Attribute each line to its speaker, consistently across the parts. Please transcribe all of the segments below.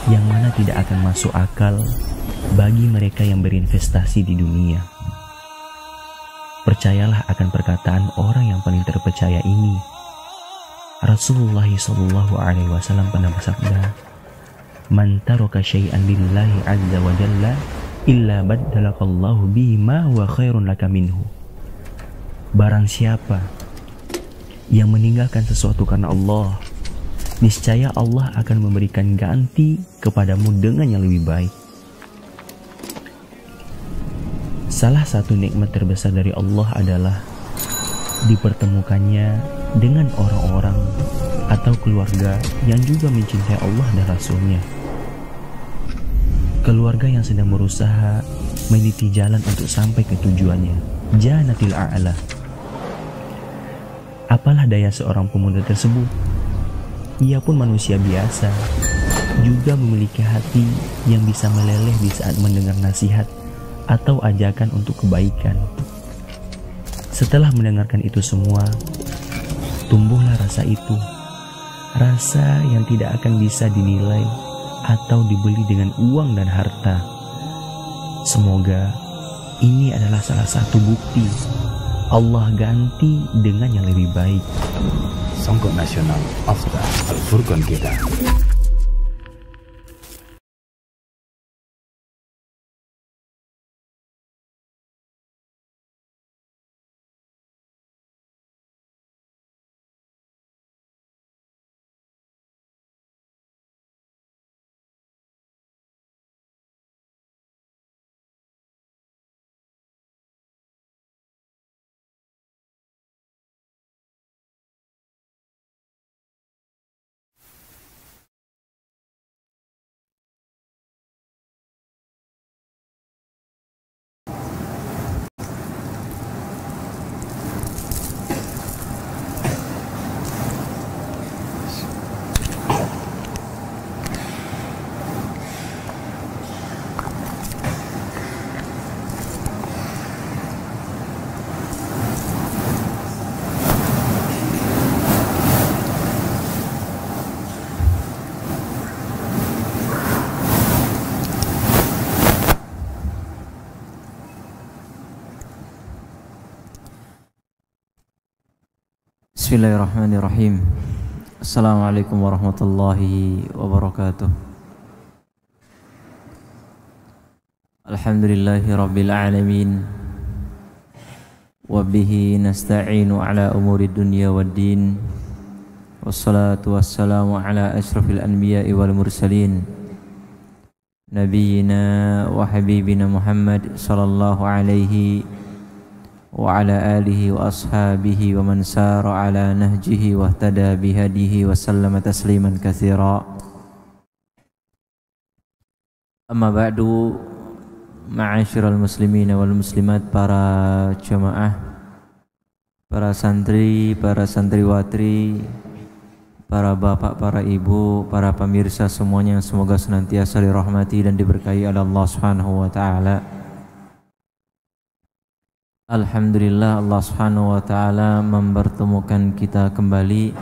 Speaker 1: yang mana tidak akan masuk akal bagi mereka yang berinvestasi di dunia. Percayalah akan perkataan orang yang paling terpercaya ini. Rasulullah SAW pernah bersabda, "Man taraka syai'an lillahi azza wa jalla illa baddalakallahu bihi ma huwa khairun laka minhu." Barang siapa yang meninggalkan sesuatu karena Allah, niscaya Allah akan memberikan ganti kepadamu dengan yang lebih baik. Salah satu nikmat terbesar dari Allah adalah dipertemukannya dengan orang-orang atau keluarga yang juga mencintai Allah dan Rasul-Nya. Keluarga yang sedang berusaha meniti jalan untuk sampai ke tujuannya, Jannatil A'la. Apalah daya seorang pemuda tersebut? Ia pun manusia biasa, juga memiliki hati yang bisa meleleh di saat mendengar nasihat atau ajakan untuk kebaikan. Setelah mendengarkan itu semua, tumbuhlah rasa itu, rasa yang tidak akan bisa dinilai atau dibeli dengan uang dan harta. Semoga ini adalah salah satu bukti Allah ganti dengan yang lebih baik.
Speaker 2: Songkok Nasional After Al-Furqan kita.
Speaker 3: Bismillahirrahmanirrahim. Assalamualaikum warahmatullahi wabarakatuh. Alhamdulillahi rabbil alamin. Wabihi nasta'inu ala umuri dunya waddin. Wassalatu wassalamu ala ashrafil anbiya'i wal mursalin, Nabiyyina wa habibina Muhammad sallallahu alaihi wa ala alihi wa ashabihi wa man sara ala nahjihi wa ihtada bihadihi wa sallama tasliman katsira. Amma ba'du, ma'asyiral muslimin wal muslimat, para jamaah, para santri, para santriwatri, para bapak, para ibu, para pemirsa semuanya, semoga senantiasa dirahmati dan diberkahi oleh Allah Subhanahu wa taala. Alhamdulillah, Allah Subhanahu wa taala mempertemukan kita kembali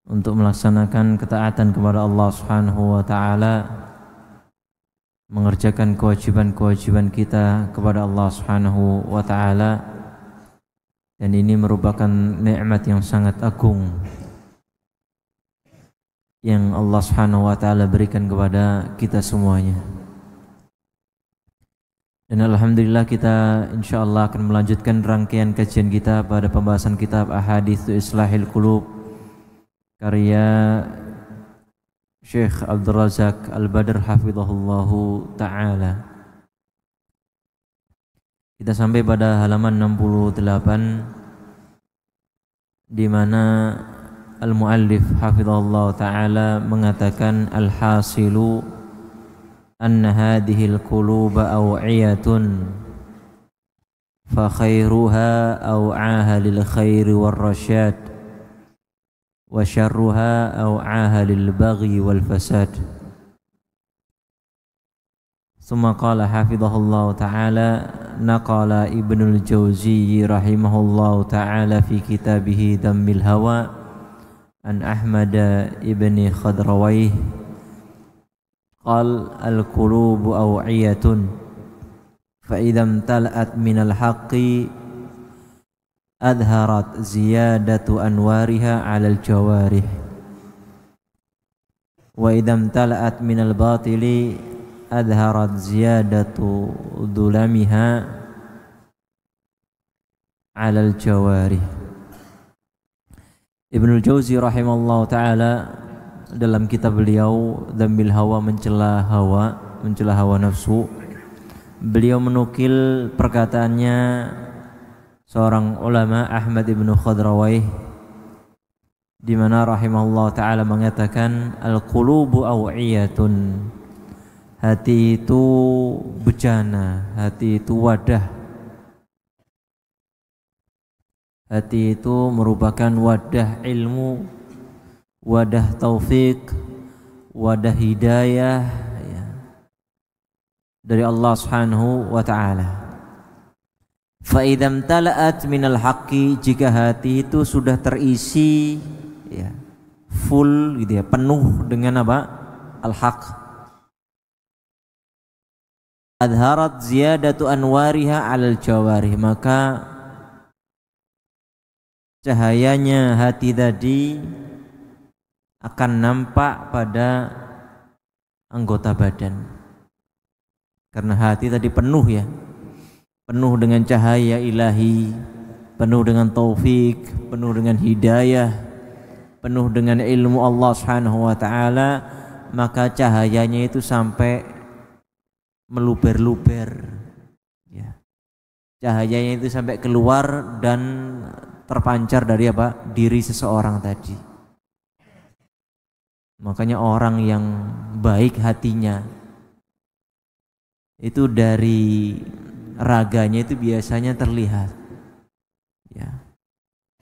Speaker 3: untuk melaksanakan ketaatan kepada Allah Subhanahu wa taala, mengerjakan kewajiban-kewajiban kita kepada Allah Subhanahu wa taala, dan ini merupakan nikmat yang sangat agung yang Allah Subhanahu wa taala berikan kepada kita semuanya. Dan alhamdulillah kita insyaallah akan melanjutkan rangkaian kajian kita pada pembahasan kitab Ahaditsu Islahil Qulub karya Syekh Abdul Razak Al-Badr hafizahullahu taala. Kita sampai pada halaman 68 di mana al-muallif hafizahullahu taala mengatakan al-hasilu anna hadhil quluba aw'iyatun fa khairuha aw'aha lil khairi war rasyad wa syarruha aw'aha lil baghi wal fasad. Thumma qala hafizahullahu ta'ala naqala Ibnul Jauzi rahimahullahu ta'ala fi kitabih Dhammil Hawa an Ahmad ibn Khadrawayh qal al-qulubu aw'iyatun fa idza imtala'at minal haqqi adharat ziyadatu anwariha 'alal jawarih wa idza imtala'at minal batili adharat ziyadatu dhulamiha 'alal jawarih. Ibnul Jauzi rahimallahu taala dalam kitab beliau Dhammil Hawa, mencela hawa nafsu, beliau menukil perkataannya seorang ulama Ahmad ibnu Khadrawayh di mana rahimahullah taala mengatakan al-qulubu aw'iyatun, hati itu bejana, hati itu wadah, hati itu merupakan wadah ilmu, wadah taufik, wadah hidayah ya, dari Allah Subhanahu wa taala. Fa idza imtala'at minal haqqi, jika hati itu sudah terisi ya, full gitu ya, penuh dengan apa? Al-haq. Adharat ziyadatu anwariha 'alal jawarih, maka cahayanya hati tadi akan nampak pada anggota badan. Karena hati tadi penuh ya, penuh dengan cahaya ilahi, penuh dengan taufik, penuh dengan hidayah, penuh dengan ilmu Allah Subhanahu wa taala, maka cahayanya itu sampai meluber-luber ya. Cahayanya itu sampai keluar dan terpancar dari apa? Diri seseorang tadi. Makanya orang yang baik hatinya itu dari raganya itu biasanya terlihat ya.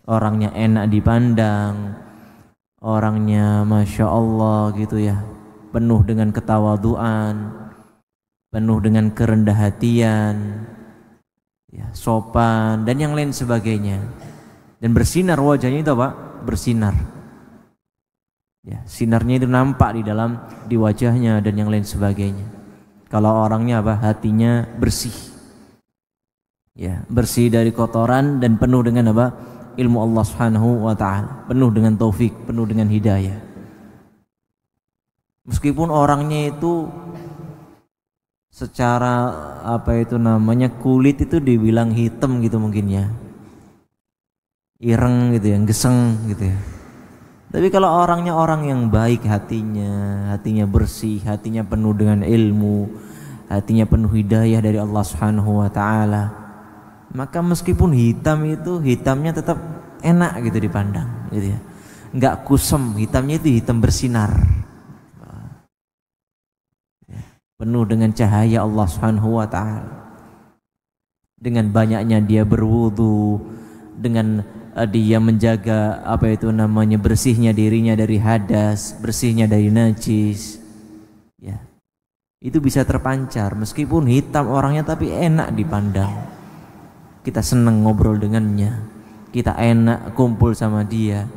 Speaker 3: Orangnya enak dipandang, orangnya masya Allah gitu ya, penuh dengan ketawaduan, penuh dengan kerendah hatian ya, sopan dan yang lain sebagainya. Dan bersinar wajahnya itu apa? Bersinar ya, sinarnya itu nampak di wajahnya dan yang lain sebagainya. Kalau orangnya apa? Hatinya bersih ya, bersih dari kotoran dan penuh dengan apa? Ilmu Allah Subhanahu wa taala, penuh dengan taufik, penuh dengan hidayah. Meskipun orangnya itu secara apa itu namanya, kulit itu dibilang hitam gitu mungkin ya, ireng gitu ya, geseng gitu ya. Tapi kalau orangnya orang yang baik hatinya bersih, hatinya penuh dengan ilmu, hatinya penuh hidayah dari Allah Subhanahu wa taala, maka meskipun hitam itu, hitamnya tetap enak gitu dipandang gitu ya. Enggak kusem, hitamnya itu hitam bersinar. Penuh dengan cahaya Allah Subhanahu wa taala. Dengan banyaknya dia berwudu, dengan dia menjaga apa itu namanya, bersihnya dirinya dari hadas, bersihnya dari najis ya, itu bisa terpancar. Meskipun hitam orangnya tapi enak dipandang, kita senang ngobrol dengannya, kita enak kumpul sama dia,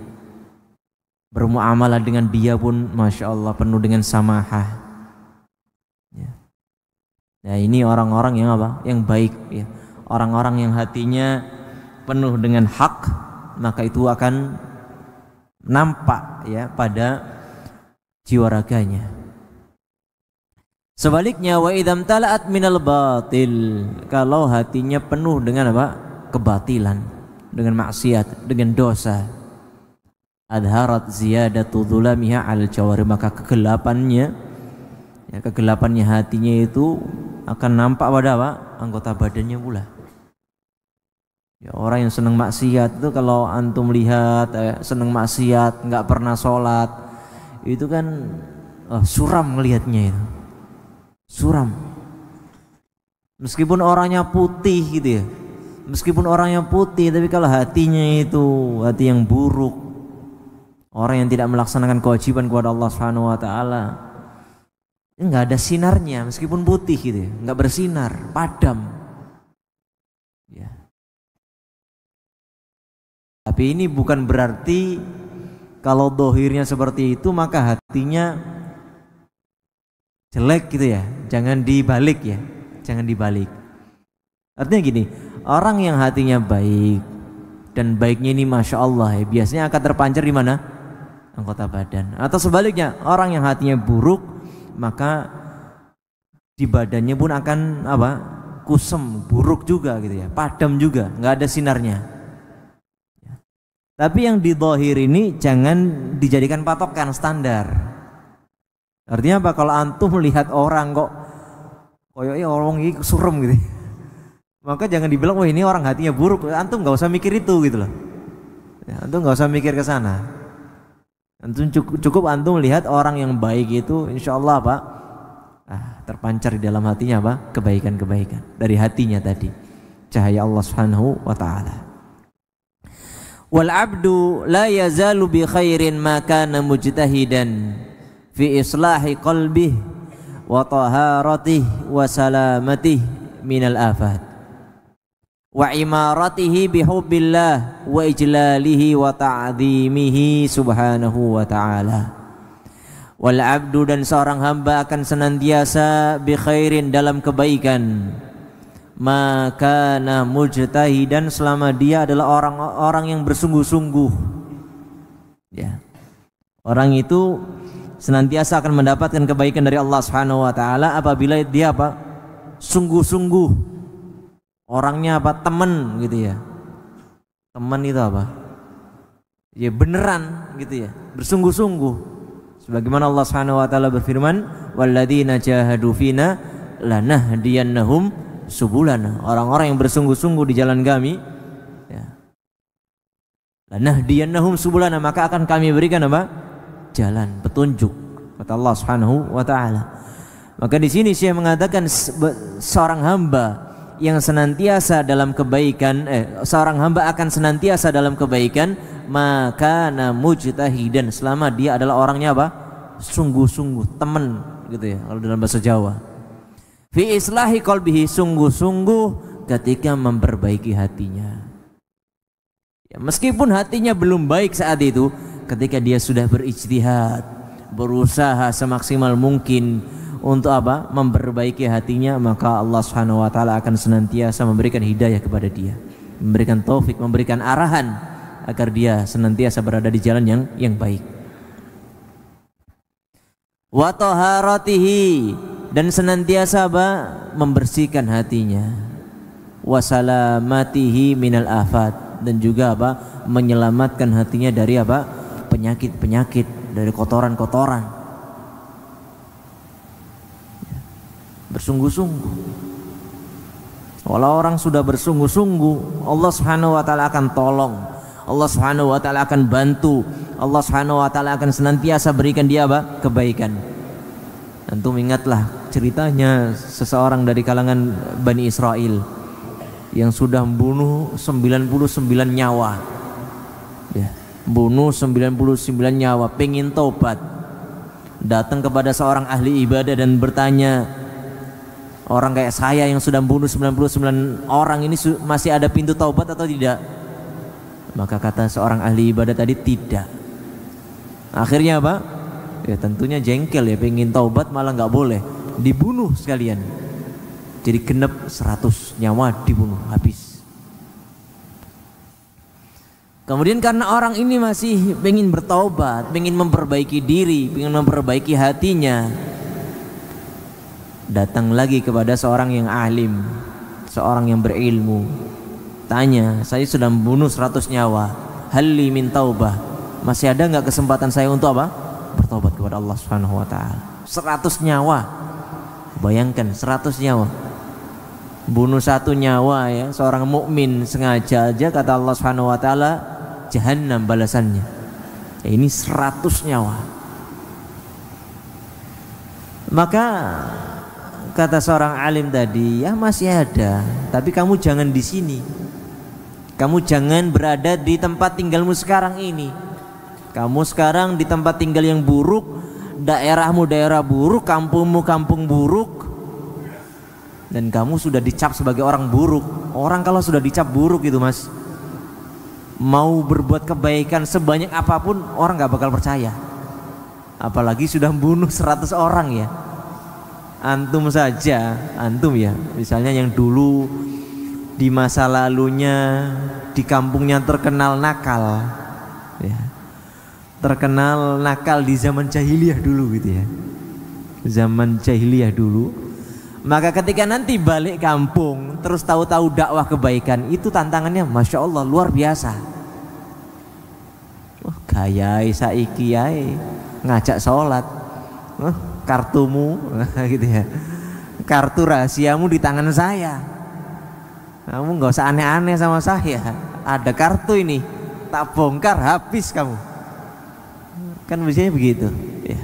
Speaker 3: bermuamalah dengan dia pun masya Allah penuh dengan samahah ya. Nah ini orang-orang yang apa? Yang baik ya, orang-orang yang hatinya penuh dengan hak, maka itu akan nampak ya pada jiwa raganya. Sebaliknya wa idzam tala'at minal batil, kalau hatinya penuh dengan apa? Kebatilan, dengan maksiat, dengan dosa, adharat ziyadatu dhulamiha 'alal jawari, maka kegelapannya ya, kegelapannya hatinya itu akan nampak pada apa? Anggota badannya pula. Ya, orang yang senang maksiat itu kalau antum lihat senang maksiat, nggak pernah sholat, itu kan suram ngelihatnya itu, suram. Meskipun orangnya putih gitu ya, meskipun orangnya putih, tapi kalau hatinya itu hati yang buruk, orang yang tidak melaksanakan kewajiban kepada Allah Subhanahu wa taala, nggak ada sinarnya, meskipun putih gitu ya, nggak bersinar, padam ya. Tapi ini bukan berarti kalau dohirnya seperti itu maka hatinya jelek gitu ya, jangan dibalik ya, jangan dibalik. Artinya gini, orang yang hatinya baik dan baiknya ini masya Allah ya, biasanya akan terpancar di mana? Anggota badan. Atau sebaliknya, orang yang hatinya buruk maka di badannya pun akan apa? Kusem, buruk juga gitu ya, padam juga, nggak ada sinarnya. Tapi yang di zahir ini jangan dijadikan patokan standar. Artinya apa? Kalau antum melihat orang kok koyoknya orang ini surem gitu, maka jangan dibilang wah ini orang hatinya buruk. Antum nggak usah mikir itu gitu loh. Ya, antum nggak usah mikir ke sana. Antum cukup antum lihat orang yang baik itu, insya Allah apa? Terpancar di dalam hatinya apa? Kebaikan-kebaikan dari hatinya tadi, cahaya Allah Subhanahu wa taala. Wal abdu la yazalu bi khairin ma kana mujtahidan fi islahi qalbihi wa taharatihi wa salamatih minal afat wa imaratihi bihubbillah wa ijlalihi wa ta'zimihi subhanahu wa ta'ala. Wal abdu, dan seorang hamba akan senantiasa bi khairin dalam kebaikan, maka mujtahidan selama dia adalah orang-orang yang bersungguh-sungguh ya. Orang itu senantiasa akan mendapatkan kebaikan dari Allah Subhanahu wa taala apabila dia apa? Sungguh-sungguh. Orangnya apa? Teman gitu ya. Teman itu apa? Ya beneran gitu ya, bersungguh-sungguh. Sebagaimana Allah Subhanahu wa taala berfirman, "Walladzina jahadu fina lanahdiyannahum subulana." Orang-orang yang bersungguh-sungguh di jalan kami ya. Lanahdiyannahum subulana, maka akan kami berikan apa? Jalan, petunjuk, kata Allah Subhanahu wa taala. Maka di sini Syekh mengatakan seorang hamba yang senantiasa dalam kebaikan, seorang hamba akan senantiasa dalam kebaikan, maka mujtahidan selama dia adalah orangnya apa? Sungguh-sungguh, teman gitu ya kalau dalam bahasa Jawa. Fi islahi qalbihi, sungguh-sungguh ketika memperbaiki hatinya. Ya, meskipun hatinya belum baik saat itu, ketika dia sudah berijtihad, berusaha semaksimal mungkin untuk apa? Memperbaiki hatinya, maka Allah Subhanahu wa taala akan senantiasa memberikan hidayah kepada dia, memberikan taufik, memberikan arahan agar dia senantiasa berada di jalan yang baik. Wa taharatihi, dan senantiasa apa? Membersihkan hatinya. Wa salamatihi minal afat, dan juga apa? Menyelamatkan hatinya dari apa? Penyakit-penyakit, dari kotoran-kotoran. Bersungguh-sungguh. Walau orang sudah bersungguh-sungguh, Allah Subhanahu wa taala akan tolong. Allah Subhanahu wa taala akan bantu. Allah Subhanahu wa taala akan senantiasa berikan dia apa? Kebaikan. Antum ingatlah ceritanya seseorang dari kalangan Bani Israel yang sudah membunuh 99 nyawa. Ya, bunuh 99 nyawa, pengen taubat. Datang kepada seorang ahli ibadah dan bertanya, orang kayak saya yang sudah membunuh 99 orang ini masih ada pintu taubat atau tidak? Maka kata seorang ahli ibadah tadi, tidak. Akhirnya apa? Ya tentunya jengkel ya, pengen taubat malah nggak boleh, dibunuh sekalian. Jadi genep 100 nyawa dibunuh habis. Kemudian karena orang ini masih pengen bertaubat, pengen memperbaiki diri, pengen memperbaiki hatinya, datang lagi kepada seorang yang alim, seorang yang berilmu. Tanya, saya sudah membunuh 100 nyawa, halli min taubah, masih ada nggak kesempatan saya untuk apa? Bertobat kepada Allah Subhanahu wa taala. 100 nyawa. Bayangkan 100 nyawa. Bunuh 1 nyawa ya, seorang mukmin sengaja aja kata Allah Subhanahu wa taala jahanam balasannya. Ya, ini 100 nyawa. Maka kata seorang alim tadi, ya masih ada, tapi kamu jangan di sini. Kamu jangan berada di tempat tinggalmu sekarang ini. Kamu sekarang di tempat tinggal yang buruk, daerahmu daerah buruk, kampungmu kampung buruk, dan kamu sudah dicap sebagai orang buruk. Orang kalau sudah dicap buruk itu mas, mau berbuat kebaikan sebanyak apapun orang gak bakal percaya. Apalagi sudah membunuh 100 orang ya. antum saja, antum ya, misalnya yang dulu di masa lalunya di kampungnya terkenal nakal, ya, terkenal nakal di zaman jahiliyah dulu gitu ya, zaman jahiliyah dulu. Maka ketika nanti balik kampung terus tahu-tahu dakwah kebaikan, itu tantangannya masya Allah luar biasa. Wah, gayai saiki yae ngajak sholat, kartumu gitu ya, kartu rahasiamu di tangan saya. Kamu nggak usah aneh-aneh sama saya. Ada kartu ini, tak bongkar habis kamu. Kan biasanya begitu. Ya.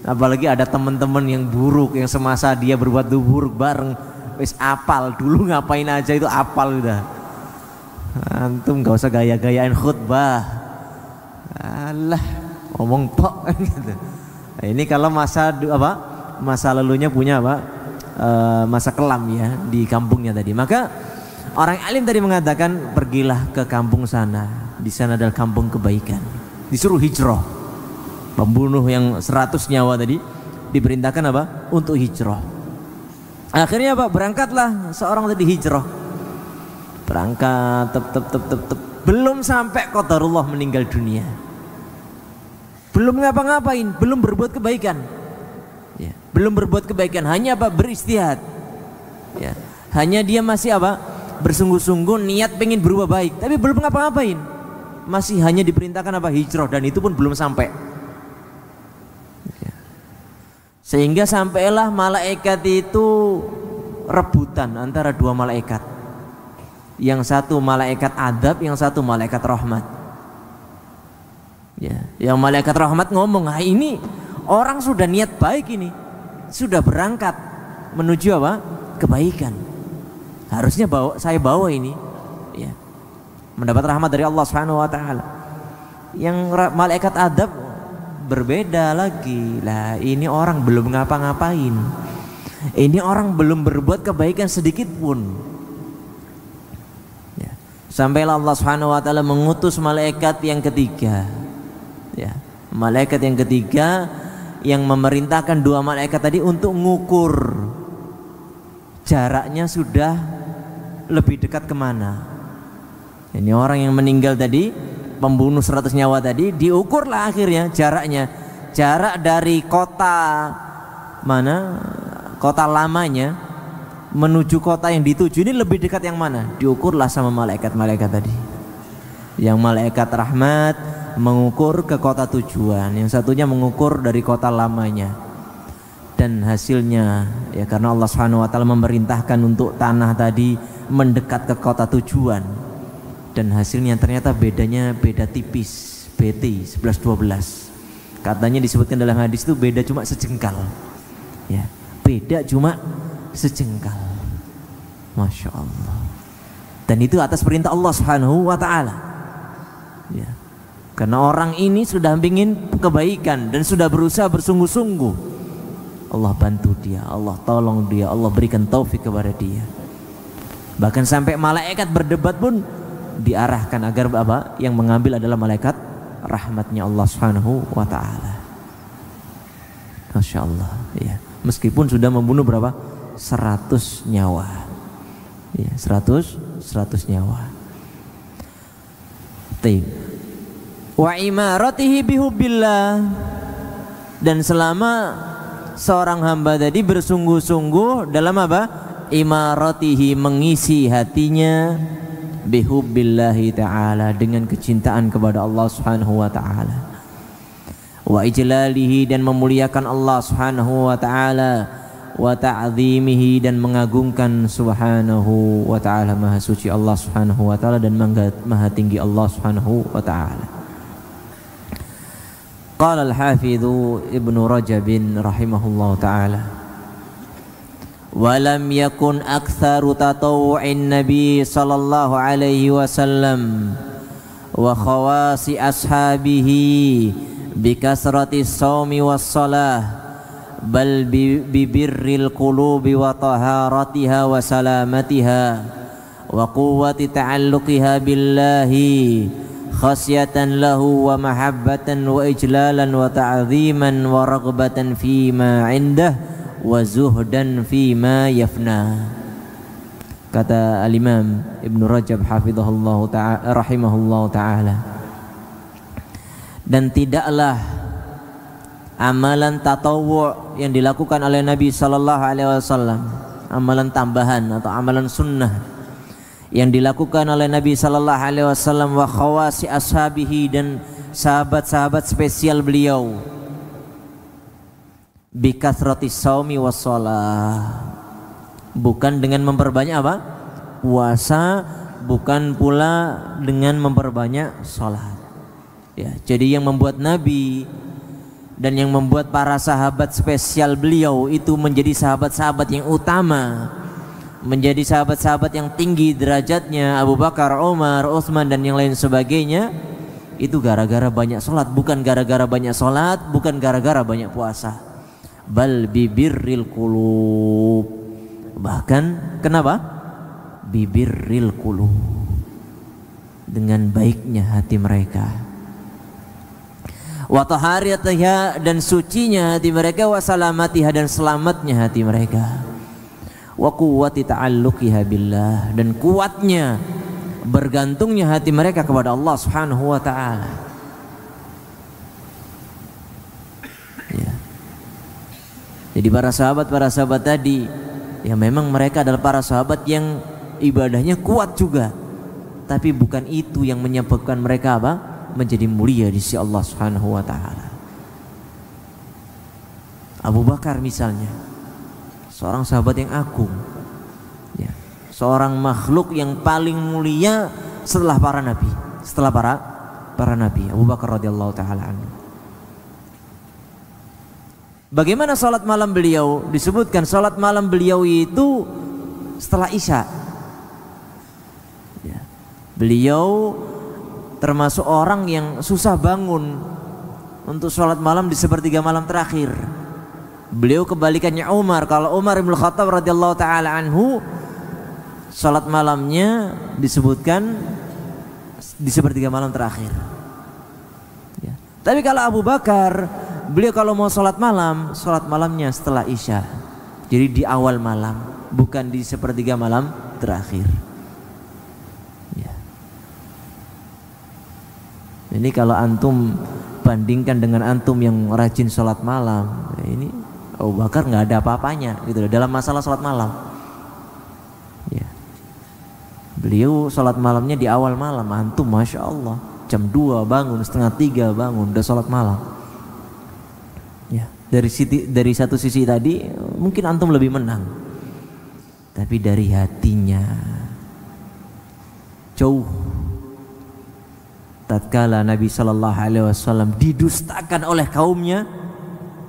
Speaker 3: Apalagi ada teman-teman yang buruk, yang semasa dia berbuat buruk bareng, wis apal dulu ngapain aja itu apal udah. Antum nggak usah gaya-gayain khutbah. Alah, ngomong tok gitu. Nah, ini kalau masa lalunya punya masa kelam ya di kampungnya tadi. Maka orang alim tadi mengatakan pergilah ke kampung sana, di sana adalah kampung kebaikan. Disuruh hijrah. Pembunuh yang 100 nyawa tadi diperintahkan untuk hijrah. Akhirnya berangkatlah seorang tadi hijrah. Berangkat belum sampai qadarullah meninggal dunia. Belum ngapa-ngapain, belum berbuat kebaikan. Ya, belum berbuat kebaikan, hanya beristihad. Ya, hanya dia masih bersungguh-sungguh niat pengen berubah baik, tapi belum ngapa-ngapain, masih hanya diperintahkan hijrah, dan itu pun belum sampai. Sehingga sampailah malaikat itu rebutan antara dua malaikat, yang satu malaikat adab, yang satu malaikat rahmat. Ya, yang malaikat rahmat ngomong, ini orang sudah niat baik, ini sudah berangkat menuju kebaikan. Harusnya saya bawa ini, ya, mendapat rahmat dari Allah Subhanahu Wa Taala. Yang malaikat adab berbeda lagi. Lah, ini orang belum ngapa-ngapain. Ini orang belum berbuat kebaikan sedikit pun. Ya. Sampailah Allah Subhanahu Wa Taala mengutus malaikat yang ketiga. Ya, malaikat yang ketiga yang memerintahkan dua malaikat tadi untuk mengukur jaraknya sudah lebih dekat kemana. Ini orang yang meninggal tadi, pembunuh 100 nyawa tadi, diukurlah akhirnya jaraknya. Jarak dari kota mana, kota lamanya menuju kota yang dituju ini lebih dekat yang mana? Diukurlah sama malaikat-malaikat tadi. Yang malaikat rahmat mengukur ke kota tujuan, yang satunya mengukur dari kota lamanya. Dan hasilnya ya, karena Allah Subhanahu Wa Taala memerintahkan untuk tanah tadi mendekat ke kota tujuan, dan hasilnya ternyata beda tipis, BT 11-12. Katanya disebutkan dalam hadis itu beda cuma sejengkal, ya, beda cuma sejengkal. Masya Allah. Dan itu atas perintah Allah Subhanahu Wa Taala, ya. Karena orang ini sudah ingin kebaikan dan sudah berusaha bersungguh-sungguh, Allah bantu dia, Allah tolong dia, Allah berikan taufik kepada dia. Bahkan sampai malaikat berdebat pun diarahkan agar yang mengambil adalah malaikat rahmatnya Allah Subhanahu Wa Taala. Masya Allah, ya. Meskipun sudah membunuh berapa? 100 nyawa, ya, 100 nyawa. Wa imaratihi bihubbillah, dan selama seorang hamba tadi bersungguh-sungguh dalam imaratihi, mengisi hatinya bihubbillahi ta'ala, dengan kecintaan kepada Allah Subhanahu Wa Ta'ala. Wa ijlalihi, dan memuliakan Allah Subhanahu Wa Ta'ala. Wa ta'zimihi, dan mengagungkan Subhanahu Wa Ta'ala. Maha suci Allah Subhanahu Wa Ta'ala, dan maha tinggi Allah Subhanahu Wa Ta'ala. Qala al-Hafidhu Ibnu Rajab rahimahullah ta'ala, walam yakun aktsaru tatawu'in Nabi sallallahu alaihi wasallam wa khawasi ashabihi bikasrati shaumi was salah, bal bibirril qulubi wa taharatiha wa salamatiha wa quwwati ta'alluqiha billahi khasyatan lahu wa mahabbatan wa ijlalan wa ta'ziman wa raghbatan fima indah wa zuhdan fima yafna. Kata al-Imam Ibn Rajab hafizahullah ta'ala rahimahullah ta'ala, dan tidaklah amalan tatawwu' yang dilakukan oleh Nabi sallallahu alaihi wasallam, amalan tambahan atau amalan sunnah yang dilakukan oleh Nabi sallallahu alaihi wasallam wa khawasi ashabihi, dan sahabat-sahabat spesial beliau, bi kathrati shaumi was shalah, bukan dengan memperbanyak apa? Puasa, bukan pula dengan memperbanyak salat. Ya, jadi yang membuat Nabi dan yang membuat para sahabat spesial beliau itu menjadi sahabat-sahabat yang utama, menjadi sahabat-sahabat yang tinggi derajatnya, Abu Bakar, Umar, Utsman dan yang lain sebagainya, itu gara-gara banyak salat, bukan gara-gara banyak salat, bukan gara-gara banyak puasa. Bal bibirril qulub, bahkan kenapa? Bibirril qulub, dengan baiknya hati mereka, wa tahariyatiha, dan sucinya hati mereka, wa salamatiha, dan selamatnya hati mereka, wa quwwati ta'alluqiha billah, dan kuatnya bergantungnya hati mereka kepada Allah Subhanahu wa taala. Ya. Jadi para sahabat tadi, ya memang mereka adalah para sahabat yang ibadahnya kuat juga, tapi bukan itu yang menyebabkan mereka apa? Menjadi mulia di sisi Allah Subhanahu wa taala. Abu Bakar misalnya, seorang sahabat yang agung, ya, seorang makhluk yang paling mulia setelah para nabi, setelah para nabi, Abu Bakar radhiyallahu taala anhu. Bagaimana salat malam beliau? Disebutkan salat malam beliau itu setelah Isya. Ya. Beliau termasuk orang yang susah bangun untuk salat malam di sepertiga malam terakhir. Beliau kebalikannya Umar. Kalau Umar bin Khattab radhiyallahu taala anhu, salat malamnya disebutkan di sepertiga malam terakhir. Ya. Tapi kalau Abu Bakar, beliau kalau mau salat malamnya setelah Isya. Jadi di awal malam, bukan di sepertiga malam terakhir. Ya. Ini kalau antum bandingkan dengan antum yang rajin salat malam, ya ini Abu Bakar nggak ada apa-apanya gitu loh dalam masalah salat malam. Ya. Beliau salat malamnya di awal malam, antum masya Allah jam 2 bangun, setengah 3 bangun udah salat malam. Ya, dari satu sisi tadi mungkin antum lebih menang, tapi dari hatinya jauh. Tatkala Nabi Shallallahu Alaihi Wasallam didustakan oleh kaumnya,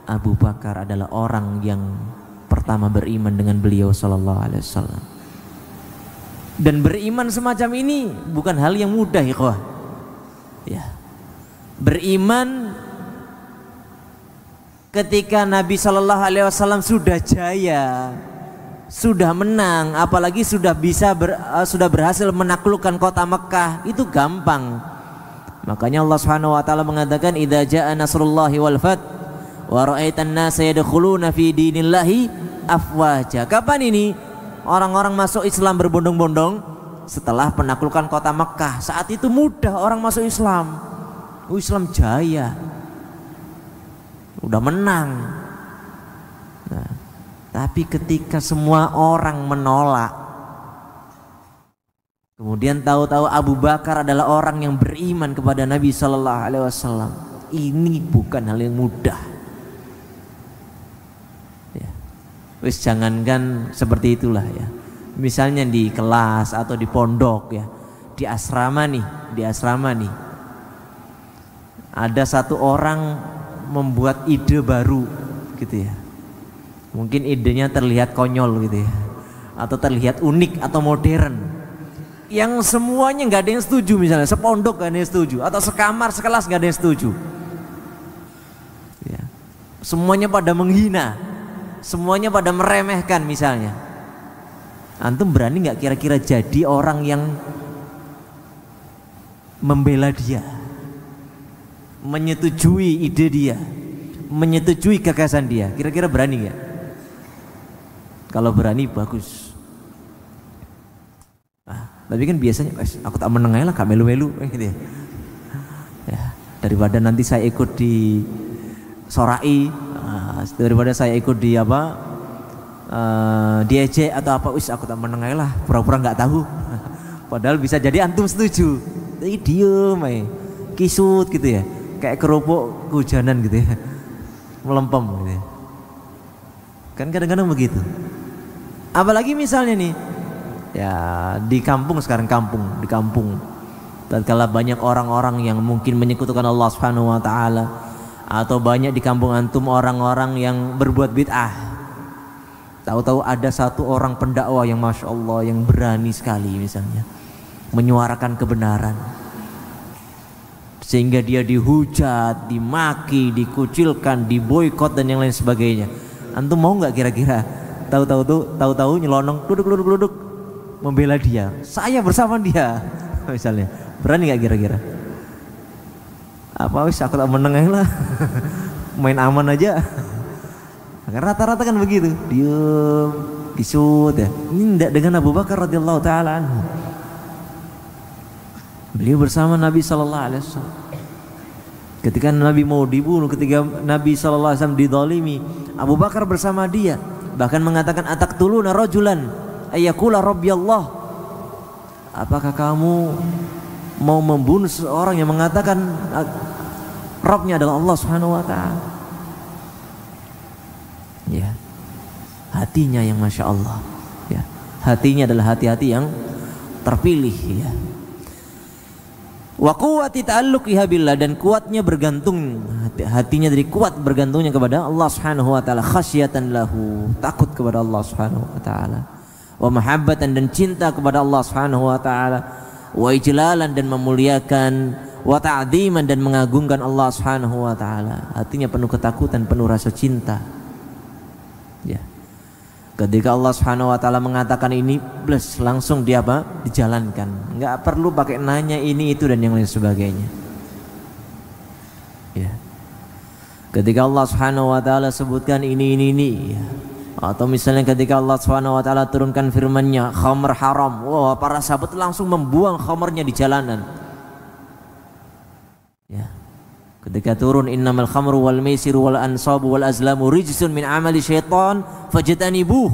Speaker 3: Abu Bakar adalah orang yang pertama beriman dengan beliau Shallallahu Alaihi Wasallam. Dan beriman semacam ini bukan hal yang mudah, ikhwah. Ya, beriman ketika Nabi Shallallahu Alaihi Wasallam sudah jaya, sudah menang, apalagi sudah berhasil menaklukkan kota Mekah, itu gampang. Makanya Allah Subhanahu wa taala mengatakan idza jaa nasrullahi wal fath wa ra'aitan nasa yadkhuluna fi dinillahi afwaja. Kapan ini orang-orang masuk Islam berbondong-bondong? Setelah penaklukan kota Mekah. Saat itu mudah orang masuk Islam. Islam jaya. Udah menang. Nah, tapi ketika semua orang menolak, kemudian tahu-tahu Abu Bakar adalah orang yang beriman kepada Nabi Sallallahu Alaihi Wasallam. Ini bukan hal yang mudah. Ya. Wis jangankan seperti itulah ya. Misalnya di kelas atau di pondok ya, di asrama nih, ada satu orang membuat ide baru gitu ya. Mungkin idenya terlihat konyol gitu ya, atau terlihat unik atau modern. Yang semuanya nggak ada yang setuju, misalnya sepondok nggak ada yang setuju, atau sekamar sekelas nggak ada yang setuju. Ya. Semuanya pada menghina, semuanya pada meremehkan misalnya. Antum berani nggak kira-kira jadi orang yang membela dia, menyetujui ide dia, menyetujui gagasan dia? Kira-kira berani nggak? Kalau berani bagus. Tapi kan biasanya aku tak meneng aja lah, gak melu-melu gitu ya. Ya, daripada nanti saya ikut di sorai, daripada saya ikut di apa diejek atau apa, aku tak meneng aja lah, pura-pura nggak tahu. Padahal bisa jadi antum setuju. Tapi diem kisut gitu ya, kayak kerupuk kehujanan gitu ya, melempem gitu ya. Kan kadang-kadang begitu. Apalagi misalnya nih, ya di kampung sekarang, di kampung tatkala banyak orang-orang yang mungkin menyekutukan Allah Subhanahu wa taala, atau banyak di kampung antum orang-orang yang berbuat bid'ah. Tahu-tahu ada satu orang pendakwah yang Masya Allah, yang berani sekali misalnya menyuarakan kebenaran, sehingga dia dihujat, dimaki, dikucilkan, diboikot dan yang lain sebagainya. Antum mau nggak kira-kira tahu-tahu nyelonong duduk membela dia, saya bersama dia misalnya, berani nggak kira-kira? Apa wis aku tak meneng lah main aman aja. Karena rata-rata kan begitu, diem kisut ya. Ini tidak dengan Abu Bakar radhiyallahu taala anhu. Beliau bersama Nabi sallallahu alaihi wasallam ketika Nabi mau dibunuh, ketika Nabi sallallahu alaihi wasallam didolimi, Abu Bakar bersama dia, bahkan mengatakan ataqtuluna rajulan ayyakula rabbi Allah. Apakah kamu mau membunuh seseorang yang mengatakan Rabbnya adalah Allah Subhanahu wa taala? Ya, hatinya yang Masya Allah ya, hatinya adalah hati-hati yang terpilih ya. Wa quwwati ta'alluqiha billah, dan kuatnya bergantung hatinya, dari kuat bergantungnya kepada Allah Subhanahu wa taala, khasyatan lahu, takut kepada Allah Subhanahu wa taala, wa mahabbatan, dan cinta kepada Allah Subhanahu wa taala, wa ijlalan, dan memuliakan, wa ta'dhiman, dan mengagungkan Allah Subhanahu wa taala. Hatinya penuh ketakutan, penuh rasa cinta. Ya. Ketika Allah Subhanahu wa taala mengatakan ini, plus langsung dia apa? Dijalankan. Enggak perlu pakai nanya ini itu dan yang lain sebagainya. Ya. Ketika Allah Subhanahu wa taala sebutkan ini ya. Atau misalnya ketika Allah Subhanahu wa taala turunkan firman-Nya, khamr haram. Wah, para sahabat langsung membuang khamrnya di jalanan. Ya. Ketika turun innamal khamru wal maisiru wal ansabu wal azlamu rijsun min amali syaitan fajtanibuh,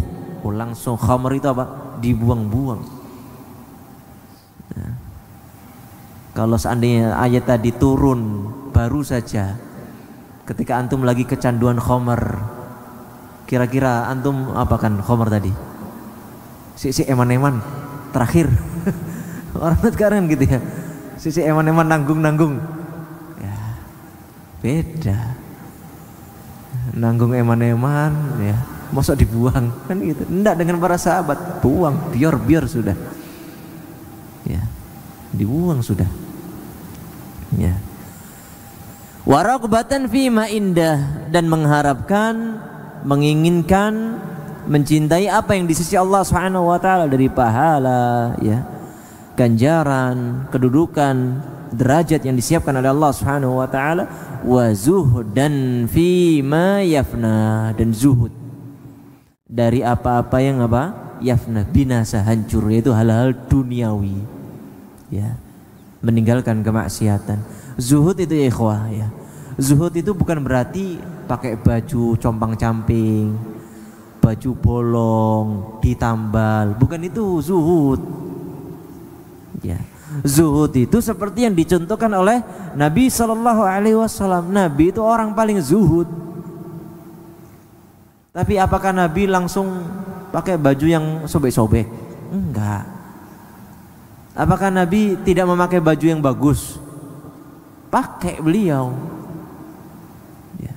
Speaker 3: langsung khamr itu apa? Dibuang-buang. Nah, kalau seandainya ayat tadi turun baru saja ketika antum lagi kecanduan khamr, kira-kira antum apakan khamr tadi? Si eman-eman terakhir. Orang sekarang gitu ya, si eman-eman nanggung. Beda, nanggung eman-eman ya, masa dibuang kan gitu. Enggak, dengan para sahabat buang, biar sudah ya, dibuang sudah ya. Waraqbatan fima indah, dan mengharapkan, menginginkan, mencintai apa yang di sisi Allah Subhanahu wa taala dari pahala ya, ganjaran, kedudukan, derajat yang disiapkan oleh Allah Subhanahu wa taala. Wa zuhdan fi ma yafna, dan zuhud dari apa-apa yang apa? Yafna, binasa, hancur, yaitu hal-hal duniawi ya, meninggalkan kemaksiatan. Zuhud itu ya ikhwah ya, zuhud itu bukan berarti pakai baju compang-camping, baju bolong, ditambal, bukan itu zuhud ya. Zuhud itu seperti yang dicontohkan oleh Nabi Sallallahu Alaihi Wasallam. Nabi itu orang paling zuhud. Tapi apakah Nabi langsung pakai baju yang sobek-sobek? Enggak. Apakah Nabi tidak memakai baju yang bagus? Pakai beliau. Ya.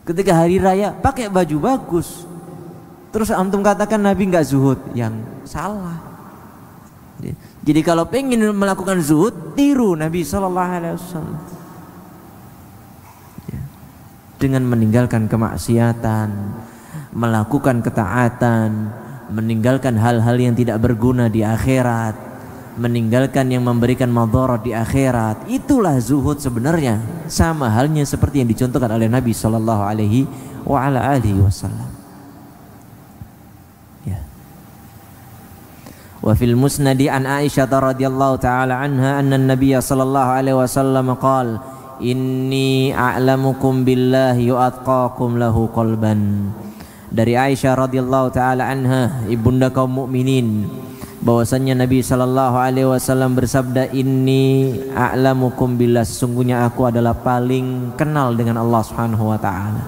Speaker 3: Ketika hari raya pakai baju bagus. Terus antum katakan Nabi enggak zuhud? Yang salah. Jadi kalau pengen melakukan zuhud, tiru Nabi Sallallahu Alaihi Wasallam dengan meninggalkan kemaksiatan, melakukan ketaatan, meninggalkan hal-hal yang tidak berguna di akhirat, meninggalkan yang memberikan madarat di akhirat. Itulah zuhud sebenarnya, sama halnya seperti yang dicontohkan oleh Nabi Sallallahu Alaihi Wasallam. Wa fil musnadi an Aisyah radhiyallahu taala anha anna an-nabiy sallallahu alaihi wasallam qala inni a'lamukum billahi yu'atqakum lahu qalban. Dari Aisyah radhiyallahu taala anha, ibunda kaum mukminin, bahwasannya Nabi sallallahu alaihi wasallam bersabda, inni a'lamukum billah, sesungguhnya aku adalah paling kenal dengan Allah Subhanahu wa taala.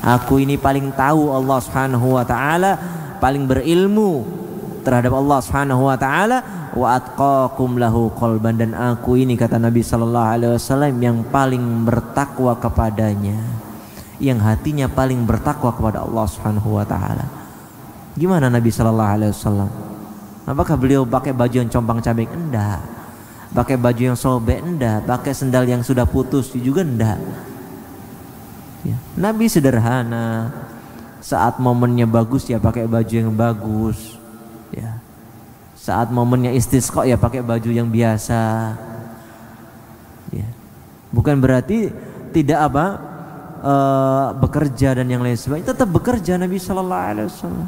Speaker 3: Aku ini paling tahu Allah Subhanahu wa taala, paling berilmu terhadap Allah Subhanahu wa taala, wa atqakum lahu qalban, dan aku ini, kata Nabi sallallahu alaihi wasallam, yang paling bertakwa kepadanya, yang hatinya paling bertakwa kepada Allah Subhanahu wa taala. Gimana Nabi sallallahu alaihi wasallam? Apakah beliau pakai baju yang compang-camping? Enggak. Pakai baju yang sobek? Enggak. Pakai sendal yang sudah putus juga enggak. Ya. Nabi sederhana. Saat momennya bagus ya pakai baju yang bagus. Ya. Saat momennya istisqa ya pakai baju yang biasa. Ya. Bukan berarti tidak bekerja dan yang lain sebagainya. Tetap bekerja Nabi sallallahu alaihi wasallam.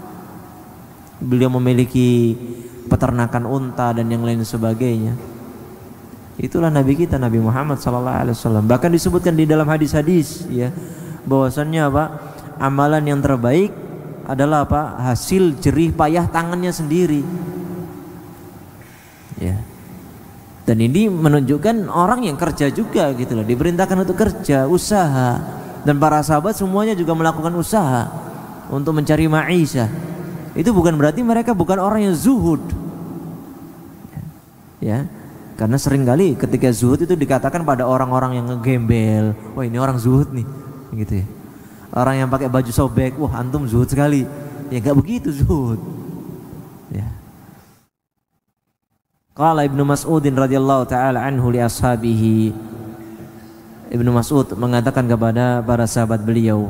Speaker 3: Beliau memiliki peternakan unta dan yang lain sebagainya. Itulah Nabi kita, Nabi Muhammad sallallahu alaihi wasallam. Bahkan disebutkan di dalam hadis-hadis ya, bahwasannya amalan yang terbaik adalah hasil jerih payah tangannya sendiri. Ya. Dan ini menunjukkan orang yang kerja juga gitu loh, diperintahkan untuk kerja, usaha. Dan para sahabat semuanya juga melakukan usaha untuk mencari ma'isyah. Itu bukan berarti mereka bukan orang yang zuhud. Ya. Karena seringkali ketika zuhud itu dikatakan pada orang-orang yang ngegembel, wah ini orang zuhud nih, gitu ya. Orang yang pakai baju sobek, wah antum zuhud sekali. Ya enggak begitu zuhud. Ya. Qala Ibnu Mas'ud radhiyallahu taala anhu li ashabihi. Ibnu Mas'ud mengatakan kepada para sahabat beliau,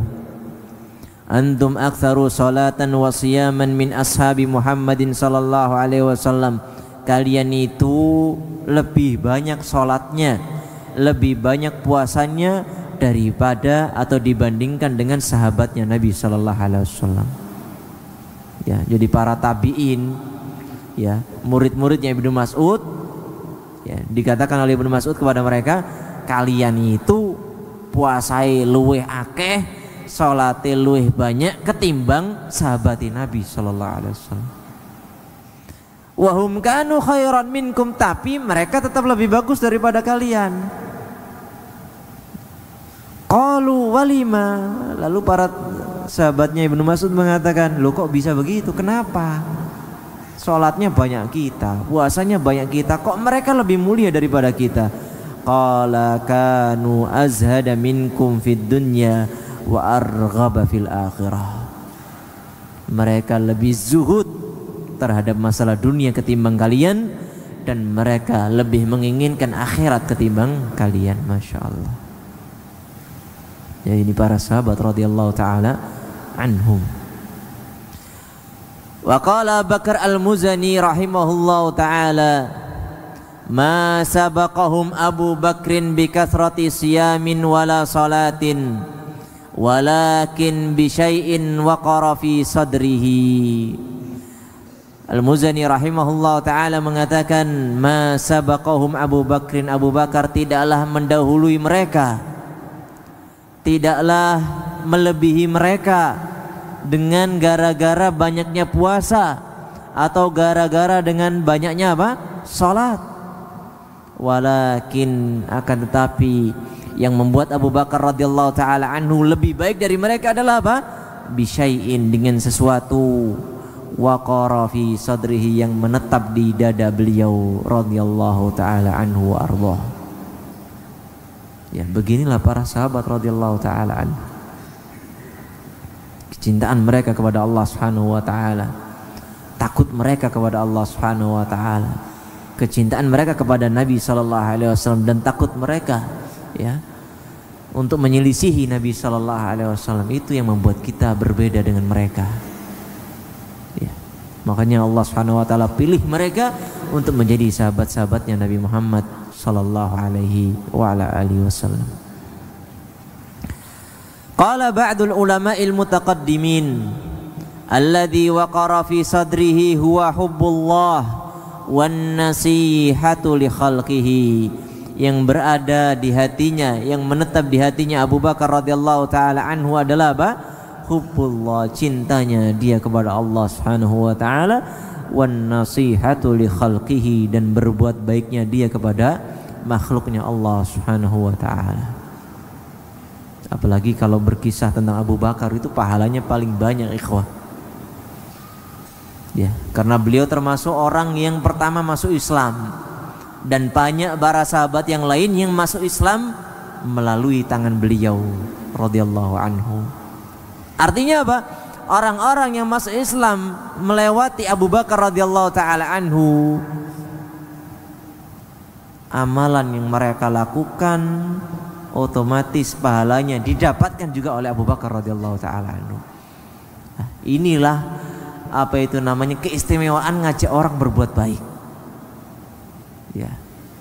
Speaker 3: antum aktsaru salatan wa siyaman min ashabi Muhammadin sallallahu alaihi wasallam. Kalian itu lebih banyak salatnya, lebih banyak puasanya daripada atau dibandingkan dengan sahabatnya Nabi sallallahu alaihi wasallam. Ya, jadi para tabi'in, ya, murid-muridnya Ibnu Mas'ud, ya, dikatakan oleh Ibnu Mas'ud kepada mereka, kalian itu puasai luweh akeh, salate luweh banyak ketimbang sahabat Nabi sallallahu alaihi wasallam. Wa hum kanu khairan minkum, tapi mereka tetap lebih bagus daripada kalian. Qalu walima, lalu para sahabatnya Ibnu Mas'ud mengatakan, "Loh kok bisa begitu? Kenapa? Salatnya banyak kita, puasanya banyak kita, kok mereka lebih mulia daripada kita?" Qala kanu azhada minkum fid dunya wa arghaba fil akhirah. Mereka lebih zuhud terhadap masalah dunia ketimbang kalian, dan mereka lebih menginginkan akhirat ketimbang kalian. Masya Allah. Ya, ini para sahabat radhiyallahu taala anhum. Wa qala Bakar al-Muzani rahimahullahu taala, ma sabaqahum Abu Bakrin bi kathrati siyamin wala salatin walakin bi syai'in waqara fi sadrihi. Al-Muzani rahimahullah ta'ala mengatakan, ma sabaqahum Abu Bakrin, Abu Bakar tidaklah mendahului mereka, tidaklah melebihi mereka dengan gara-gara banyaknya puasa atau gara-gara dengan banyaknya salat. Walakin, akan tetapi yang membuat Abu Bakar radhiyallahu ta'ala anhu lebih baik dari mereka adalah bisyai'in, dengan sesuatu, waqara fi sadrihi, yang menetap di dada beliau radhiyallahu taala anhu wa ardhah. Ya, beginilah para sahabat radhiyallahu taala anhu. Kecintaan mereka kepada Allah Subhanahu wa taala, takut mereka kepada Allah Subhanahu wa taala, kecintaan mereka kepada Nabi sallallahu alaihi wasallam, dan takut mereka ya untuk menyelisihi Nabi sallallahu alaihi wasallam, itu yang membuat kita berbeda dengan mereka. Makanya Allah Subhanahu wa taala pilih mereka untuk menjadi sahabat-sahabatnya Nabi Muhammad sallallahu alaihi wa ala alihi wasallam. Qala ba'dul ulama'il mutaqaddimin alladhi waqara fi sadrihi huwa hubbullah wan nasihatu li khalqihi, yang berada di hatinya, yang menetap di hatinya Abu Bakar radhiyallahu taala anhu adalah apa? Hubbullah, cintanya dia kepada Allah Subhanahu wa taala, wan nasihatu li khalqihi, dan berbuat baiknya dia kepada makhluknya Allah Subhanahu wa taala. Apalagi kalau berkisah tentang Abu Bakar itu pahalanya paling banyak, ikhwah. Ya, karena beliau termasuk orang yang pertama masuk Islam, dan banyak para sahabat yang lain yang masuk Islam melalui tangan beliau radhiyallahu anhu. Artinya apa? Orang-orang yang masuk Islam melewati Abu Bakar radhiyallahu taala anhu, amalan yang mereka lakukan otomatis pahalanya didapatkan juga oleh Abu Bakar radhiyallahu taala anhu. Nah, inilah apa itu namanya keistimewaan ngajak orang berbuat baik. Ya,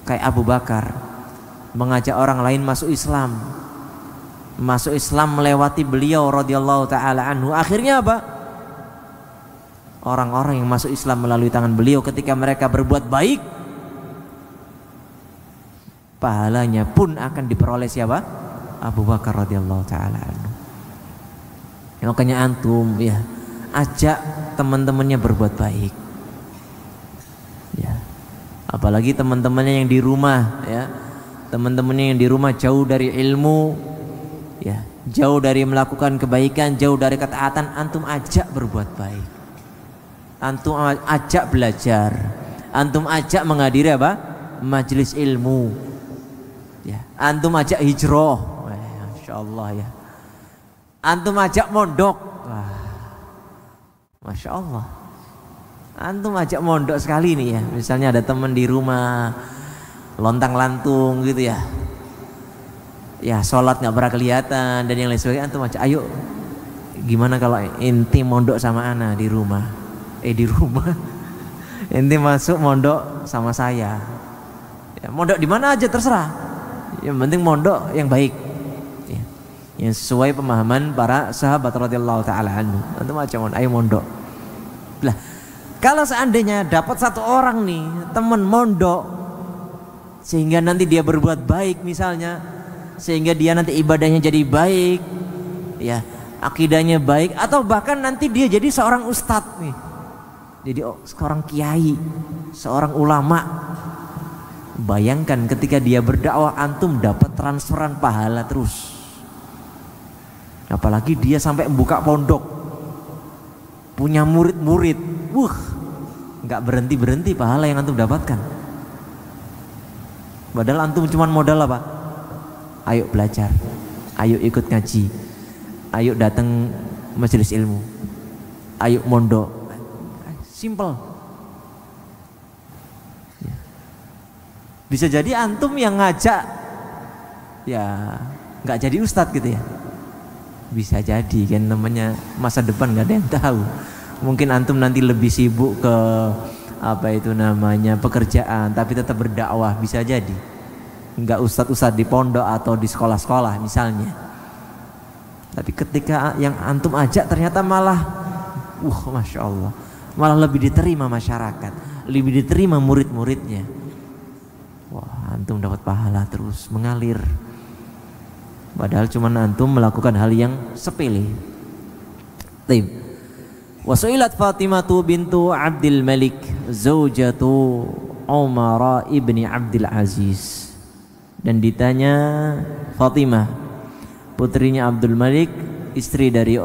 Speaker 3: kayak Abu Bakar mengajak orang lain masuk Islam. Masuk Islam melewati beliau radhiyallahu taala anhu. Akhirnya apa? Orang-orang yang masuk Islam melalui tangan beliau ketika mereka berbuat baik, pahalanya pun akan diperoleh siapa? Abu Bakar radhiyallahu taala anhu. Makanya antum ya, ajak teman-temannya berbuat baik. Ya. Apalagi teman-temannya yang di rumah ya. Teman-temannya yang di rumah jauh dari ilmu ya, jauh dari melakukan kebaikan, jauh dari ketaatan, antum ajak berbuat baik. Antum ajak belajar. Antum ajak menghadiri apa? Majelis ilmu. Ya, antum ajak hijrah. Masyaallah ya. Antum ajak mondok. Wah, Masya Allah. Antum ajak mondok sekali nih ya. Misalnya ada teman di rumah lontang-lantung gitu ya. Ya sholat nggak pernah kelihatan dan yang lain sebagainya. Antum ajak, ayo gimana kalau inti mondok sama ana di rumah? Di rumah. Inti masuk mondok sama saya. Ya, mondok di mana aja terserah. Yang penting mondok yang baik. Ya, yang sesuai pemahaman para sahabat radhiyallahu taala anhu. Antum ajak mondok, ayo mondok. Lah, kalau seandainya dapat satu orang nih teman mondok sehingga nanti dia berbuat baik misalnya, sehingga dia nanti ibadahnya jadi baik, ya akidahnya baik, atau bahkan nanti dia jadi seorang ustadz nih, jadi seorang kiai, seorang ulama. Bayangkan ketika dia berdakwah, antum dapat transferan pahala terus. Apalagi dia sampai membuka pondok, punya murid-murid, nggak berhenti-berhenti pahala yang antum dapatkan. Padahal antum cuma modal apa? Ayo belajar, ayo ikut ngaji, ayo datang majelis ilmu, ayo mondok. Simple. Bisa jadi antum yang ngajak ya nggak jadi ustadz gitu ya. Bisa jadi kan, namanya masa depan nggak ada yang tahu. Mungkin antum nanti lebih sibuk ke apa itu namanya pekerjaan, tapi tetap berdakwah, bisa jadi. Enggak ustadz-ustadz di pondok atau di sekolah-sekolah misalnya. Tapi ketika yang antum ajak ternyata malah Masya Allah, malah lebih diterima masyarakat, lebih diterima murid-muridnya. Wah, antum dapat pahala terus mengalir. Padahal cuma antum melakukan hal yang sepele. Baik. Wasuilat Fatimatu bintu Abdul Malik zaujatu Umar ibni Abdul Aziz. Dan ditanya Fatimah, putrinya Abdul Malik, istri dari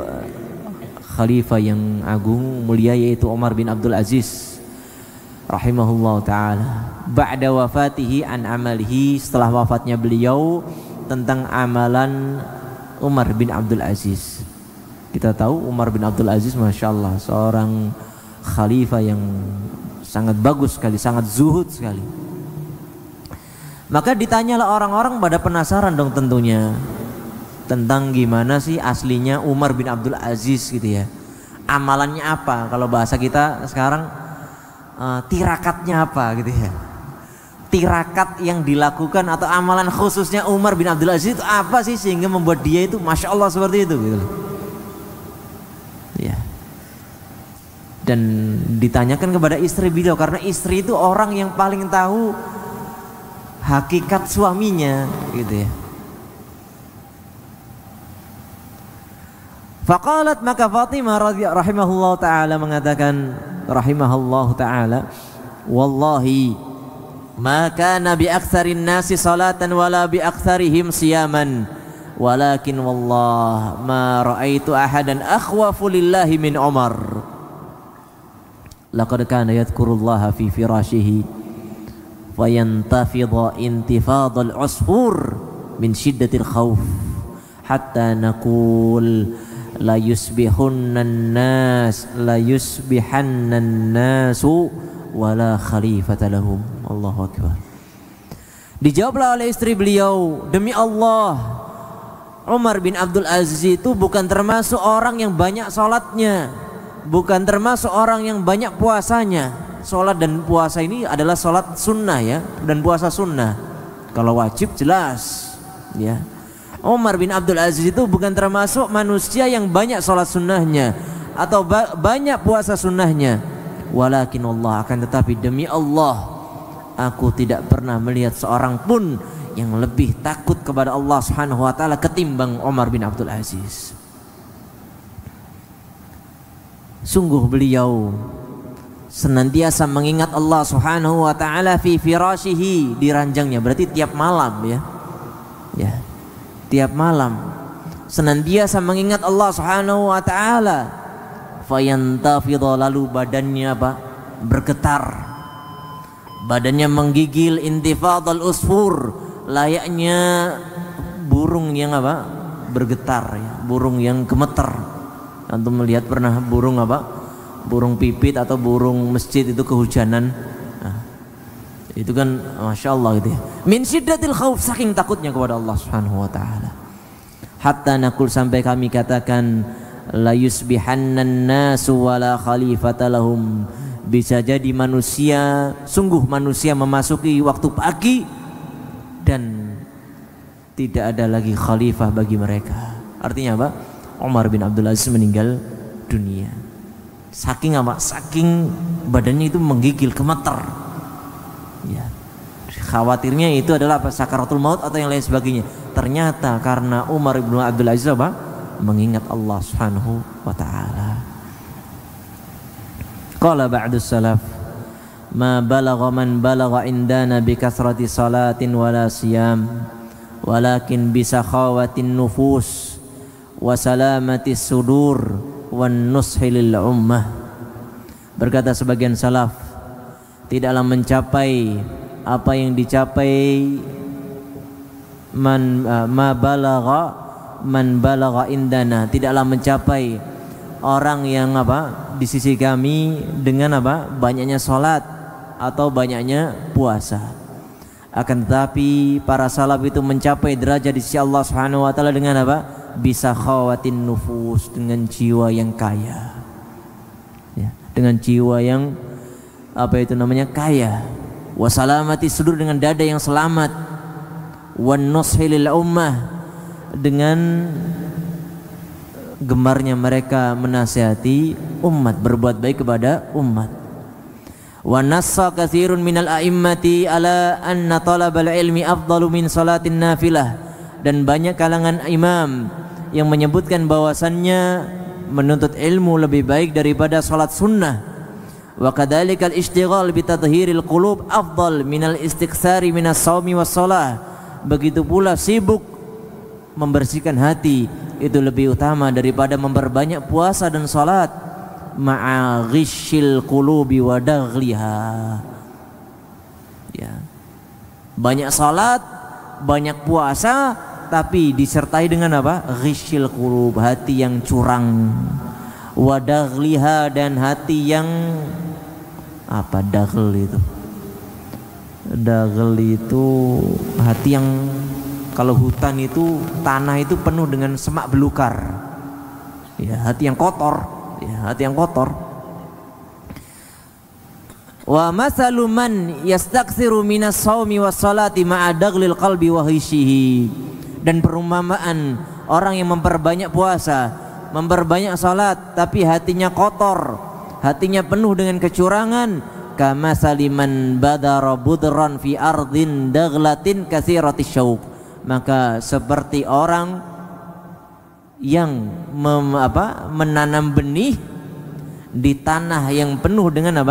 Speaker 3: khalifah yang agung mulia yaitu Umar bin Abdul Aziz rahimahullah ta'ala, ba'da wafatihi an amalihi, setelah wafatnya beliau, tentang amalan Umar bin Abdul Aziz. Kita tahu Umar bin Abdul Aziz Masya Allah seorang khalifah yang sangat bagus sekali, sangat zuhud sekali. Maka ditanyalah orang-orang pada penasaran dong tentunya tentang gimana sih aslinya Umar bin Abdul Aziz gitu ya. Amalannya apa? Kalau bahasa kita sekarang tirakatnya apa gitu ya. Tirakat yang dilakukan atau amalan khususnya Umar bin Abdul Aziz itu apa sih sehingga membuat dia itu Masya Allah seperti itu gitu. Ya. dan ditanyakan kepada istri beliau, karena istri itu orang yang paling tahu hakikat suaminya gitu ya. Faqalat, maka Fatimah rahimahullah taala mengatakan, rahimahullah taala, wallahi ma kana bi aktsarin nasi salatan wala bi aktsarihim siyaman, walakin wallah ma raaitu ahadan akhwafu lillahi min Umar. Laqad kana yadhkurullaha fi firashihi fayantafidha intifadal usfur min shiddatil khawf hatta naqul la yusbihunnan nasu wala khalifata lahum. Allahu akbar. Dijawablah oleh istri beliau, demi Allah, Umar bin Abdul Aziz itu bukan termasuk orang yang banyak salatnya, bukan termasuk orang yang banyak puasanya. Salat dan puasa ini adalah salat sunnah ya, dan puasa sunnah. Kalau wajib jelas ya. Umar bin Abdul Aziz itu bukan termasuk manusia yang banyak salat sunnahnya atau banyak puasa sunnahnya. Walakin Allah, akan tetapi demi Allah, aku tidak pernah melihat seorang pun yang lebih takut kepada Allah Subhanahu wa taala ketimbang Umar bin Abdul Aziz. Sungguh beliau senantiasa mengingat Allah Subhanahu wa taala fi firashihi, di ranjangnya, berarti tiap malam ya. Ya. Tiap malam senantiasa mengingat Allah Subhanahu wa taala. Fayantafidha, lalu badannya apa? Bergetar. Badannya menggigil, intifadal usfur, layaknya burung yang apa? Bergetar ya, burung yang gemeter. Antum melihat pernah burung apa? Burung pipit atau burung masjid itu kehujanan. Nah, itu kan masya Allah gitu ya. Min syiddatil khauf, saking takutnya kepada Allah Subhanahu wa taala. Hatta naqul, sampai kami katakan, la yusbihannan nasu wala khalifata lahum. Bisa jadi manusia, sungguh manusia memasuki waktu pagi dan tidak ada lagi khalifah bagi mereka. Artinya apa? Umar bin Abdul Aziz meninggal dunia. Saking apa? Saking badannya itu menggigil, gemeter. Ya. Khawatirnya itu adalah apa? Sakaratul maut atau yang lain sebagainya. Ternyata karena Umar bin Abdul Aziz apa? Mengingat Allah Subhanahu wa taala. Qala ba'du salaf, ma balagha man balagha indana bi kasrati salatin wala siyam, walakin bi sakhawatin nufus wa salamati sudur wan nushi lil ummah. Berkata sebagian salaf, tidaklah mencapai apa yang dicapai man balagha indana, tidaklah mencapai orang yang apa di sisi kami dengan apa banyaknya salat atau banyaknya puasa. Akan tetapi para salaf itu mencapai derajat di sisi Allah Subhanahu wa taala dengan apa? Bisa khawatin nufus, dengan jiwa yang kaya. Ya, dengan jiwa yang apa itu namanya? Kaya. Wasalamati sudur, dengan dada yang selamat. Wan nushi lil ummah, dengan gemarnya mereka menasihati umat, berbuat baik kepada umat. Wa nassa katsirun minal a'immati ala anna talabal ilmi afdalu min salatin nafilah, dan banyak kalangan imam yang menyebutkan bahwasannya menuntut ilmu lebih baik daripada salat sunnah. Wa kadzalikal ishtighal bi tathhiril qulub afdal minal istiktsari minas shaumi was shalah. Begitu pula sibuk membersihkan hati itu lebih utama daripada memperbanyak puasa dan salat. Ma'a ghishil qulubi wa daghliha. Ya. Banyak salat, banyak puasa, tapi disertai dengan apa? Ghishil qulub, hati yang curang. Wa daghliha, dan hati yang apa? Daghl itu. Daghl itu hati yang, kalau hutan itu tanah itu penuh dengan semak belukar. Ya, hati yang kotor. Ya, hati yang kotor. Wa masalu man yastaksiru minas shaumi was salati ma'a daghlil qalbi wa hishihi. Dan perumpamaan orang yang memperbanyak puasa, memperbanyak salat, tapi hatinya kotor, hatinya penuh dengan kecurangan, kama saliman badara budran fi ardin daghlatin katsirati syauq, maka seperti orang yang menanam benih di tanah yang penuh dengan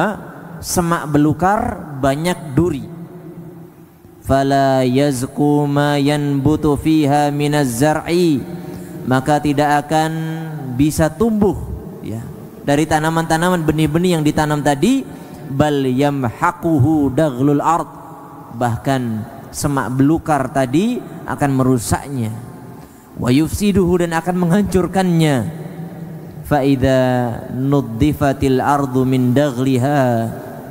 Speaker 3: semak belukar, banyak duri. Fala yazqu ma yanbutu fiha minaz zar'i, maka tidak akan bisa tumbuh ya dari tanaman-tanaman, benih-benih yang ditanam tadi. Bal yamhaquhu daghlul ard, bahkan semak belukar tadi akan merusaknya. Wa yufsiduhu, dan akan menghancurkannya. Fa idza nuddifatil ardu min daghliha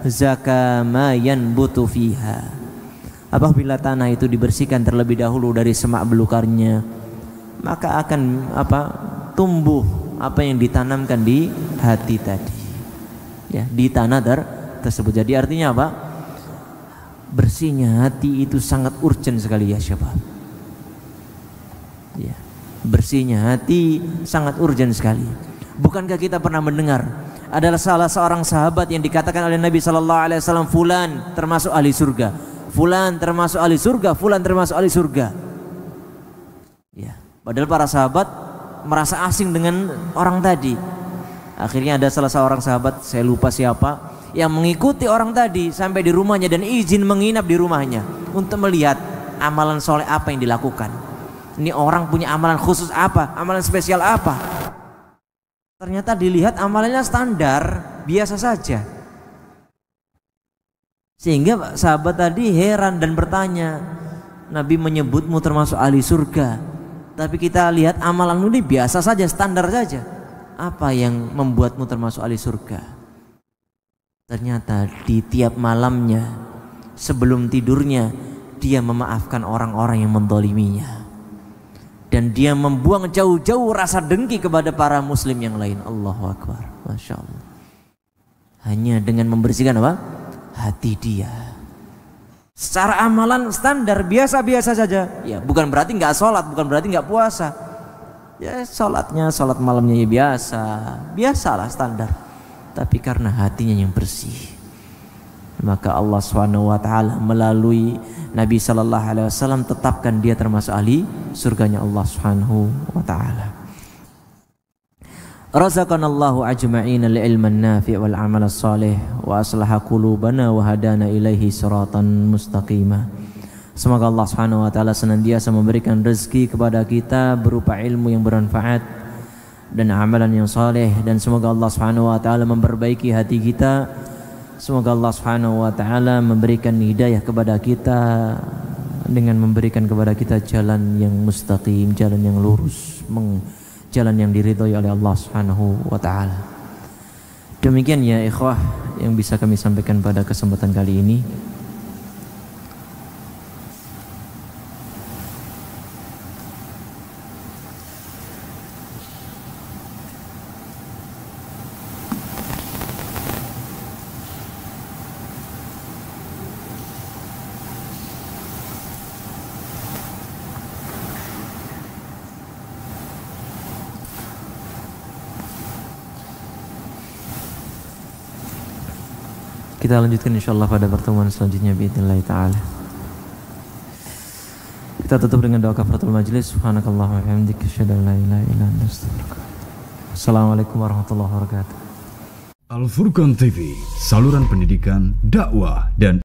Speaker 3: zaka ma yanbutu fiha, apabila tanah itu dibersihkan terlebih dahulu dari semak belukarnya, maka akan tumbuh apa yang ditanamkan di hati tadi ya, di tanah tersebut. Jadi artinya apa? Bersihnya hati itu sangat urgent sekali ya syabab ya, bersihnya hati sangat urgent sekali. Bukankah kita pernah mendengar adalah salah seorang sahabat yang dikatakan oleh Nabi SAW, fulan termasuk ahli surga, fulan termasuk ahli surga, fulan termasuk ahli surga ya. Padahal para sahabat merasa asing dengan orang tadi. Akhirnya ada salah seorang sahabat, saya lupa siapa, yang mengikuti orang tadi sampai di rumahnya dan izin menginap di rumahnya untuk melihat amalan soleh apa yang dilakukan. Ini orang punya amalan khusus apa, amalan spesial apa. Ternyata dilihat amalannya standar, biasa saja. Sehingga sahabat tadi heran dan bertanya, Nabi menyebutmu termasuk ahli surga, tapi kita lihat amalanmu ini biasa saja, standar saja. Apa yang membuatmu termasuk ahli surga? Ternyata di tiap malamnya sebelum tidurnya dia memaafkan orang-orang yang mendoliminya, dan dia membuang jauh-jauh rasa dengki kepada para muslim yang lain. Allahu Akbar, Masya Allah. Hanya dengan membersihkan hati dia. Secara amalan standar biasa-biasa saja ya, bukan berarti nggak sholat, bukan berarti nggak puasa ya, sholat malamnya ya biasalah standar. Tapi karena hatinya yang bersih, maka Allah SWT melalui Nabi SAW tetapkan dia termasuk ahli surganya Allah SWT. Razaqanallahu ajma'ina li'ilman nafi' wal amal salih wa aslaha qulubana wa hadana ilaihi siratan mustaqimah. Semoga Allah SWT senantiasa memberikan rezeki kepada kita berupa ilmu yang bermanfaat dan amalan yang saleh, dan semoga Allah SWT memperbaiki hati kita. Semoga Allah SWT memberikan hidayah kepada kita dengan memberikan kepada kita jalan yang mustaqim, jalan yang lurus, jalan yang diridhoi oleh Allah SWT. Demikian ya ikhwah yang bisa kami sampaikan pada kesempatan kali ini. Kita lanjutkan insyaallah pada pertemuan selanjutnya biidznillah taala. Kita tutup dengan doa kafaratul majlis. Subhanakallahumma wa bihamdika asyhadu an la ilaha illa anta astaghfiruka. Assalamualaikum warahmatullahi wabarakatuh.
Speaker 2: Al Furqan TV, saluran pendidikan, dakwah dan